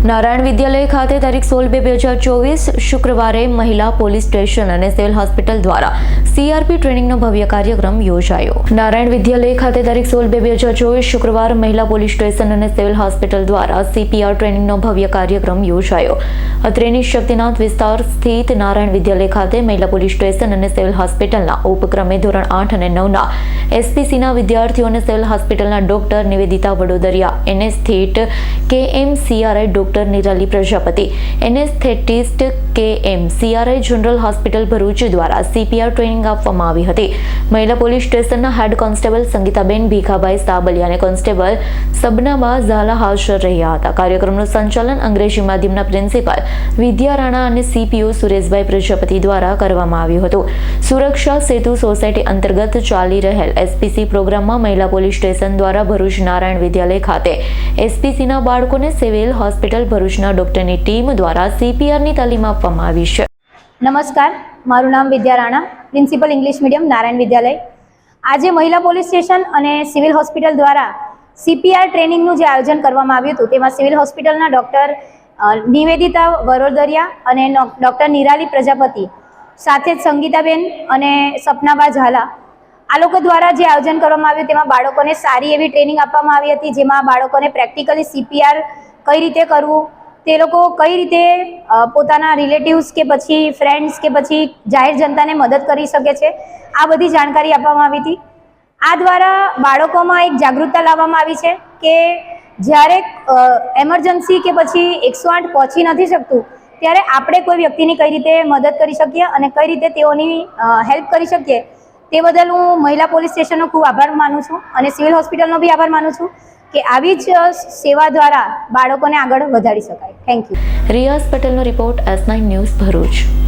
નારાયણ વિદ્યાલય ખાતે તારીખ 16/2/2024 શુક્રવારે મહિલા પોલીસ સ્ટેશન અને સિવિલ હોસ્પિટલ દ્વારા CRP ટ્રેનિંગનો ભવ્ય કાર્યક્રમ યોજાયો। નારાયણ વિદ્યાલય ખાતે તારીખ 16/2/2024 શુક્રવાર મહિલા પોલીસ સ્ટેશન અને સિવિલ હોસ્પિટલ દ્વારા CPR ટ્રેનિંગનો ભવ્ય કાર્યક્રમ યોજાયો। અત્રેની શક્તિનાથ વિસ્તાર સ્થિત નારાયણ વિદ્યાલય ખાતે મહિલા પોલીસ સ્ટેશન અને સિવિલ હોસ્પિટલના ઉપક્રમે ધોરણ 8 અને 9ના SPCના વિદ્યાર્થીઓ અને સિવિલ હોસ્પિટલના ડોક્ટર નિવેદિતા વડોદરિયા, એનેસ્થેટ KMCRI doctor Nirali Prajapati, anaesthetist KMCRI general hospital Bharuch દ્વારા CPR ટ્રેનિંગ આપવામાં આવી હતી। મહિલા પોલીસ સ્ટેશનના હેડ કોન્સ્ટેબલ સંગીતાબેન ભીખાભાઈ સાબલિયા અને કોન્સ્ટેબલ સબનાબા ઝાલા હાજર રહ્યા હતા। કાર્યક્રમનું સંચાલન અંગ્રેજી માધ્યમના પ્રિન્સિપાલ વિદ્યા રાણા અને CPO સુરેશભાઈ પ્રજાપતિ દ્વારા કરવામાં આવ્યું હતું। સુરક્ષા સેતુ સોસાયટી અંતર્ગત ચાલી રહેલ SPC પ્રોગ્રામમાં મહિલા પોલીસ સ્ટેશન દ્વારા ભરૂચ નારાયણ વિદ્યાલય ખાતે SPCના બાળકોને સિવિલ હોસ્પિટલ ભરૂચના ડોક્ટરની ટીમ દ્વારા CPRની તાલીમ આપવામાં આવી છે। નમસ્કાર, મારું નામ Vidya Rana, principal English medium Narayan Vidyalaya. આજે મહિલા પોલીસ સ્ટેશન અને સિવિલ હોસ્પિટલ દ્વારા CPR ટ્રેનિંગનું જે આયોજન કરવામાં આવ્યું હતું તેમાં સિવિલ હોસ્પિટલના ડૉક્ટર નિવેદિતા વડોદરિયા અને ડૉક્ટર નિરાલી પ્રજાપતિ સાથે જ સંગીતાબેન અને સપનાબા ઝાલા આ લોકો દ્વારા જે આયોજન કરવામાં આવ્યું તેમાં બાળકોને સારી એવી ટ્રેનિંગ આપવામાં આવી હતી, જેમાં બાળકોને પ્રેક્ટિકલી CPR કઈ રીતે કરવું, તે લોકો કઈ રીતે પોતાના રિલેટિવ્સ કે પછી ફ્રેન્ડ્સ કે પછી જાહેર જનતાને મદદ કરી શકે છે, આ બધી જાણકારી આપવામાં આવી હતી। આ દ્વારા બાળકોમાં એક જાગૃતતા લાવવામાં આવી છે કે જ્યારે એમરજન્સી કે પછી 108 પહોંચી નથી શકતું ત્યારે આપણે કોઈ વ્યક્તિની કઈ રીતે મદદ કરી શકીએ અને કઈ રીતે તેઓની હેલ્પ કરી શકીએ, તે બદલ હું મહિલા પોલીસ સ્ટેશનનો ખૂબ આભાર માનું છું અને સિવિલ હોસ્પિટલનો બી આભાર માનું છું કે આવી જ સેવા દ્વારા બાળકોને આગળ વધારી શકાય। Thank you. રિયાઝ પટેલનો રિપોર્ટ S9 ન્યૂઝ ભરૂચ।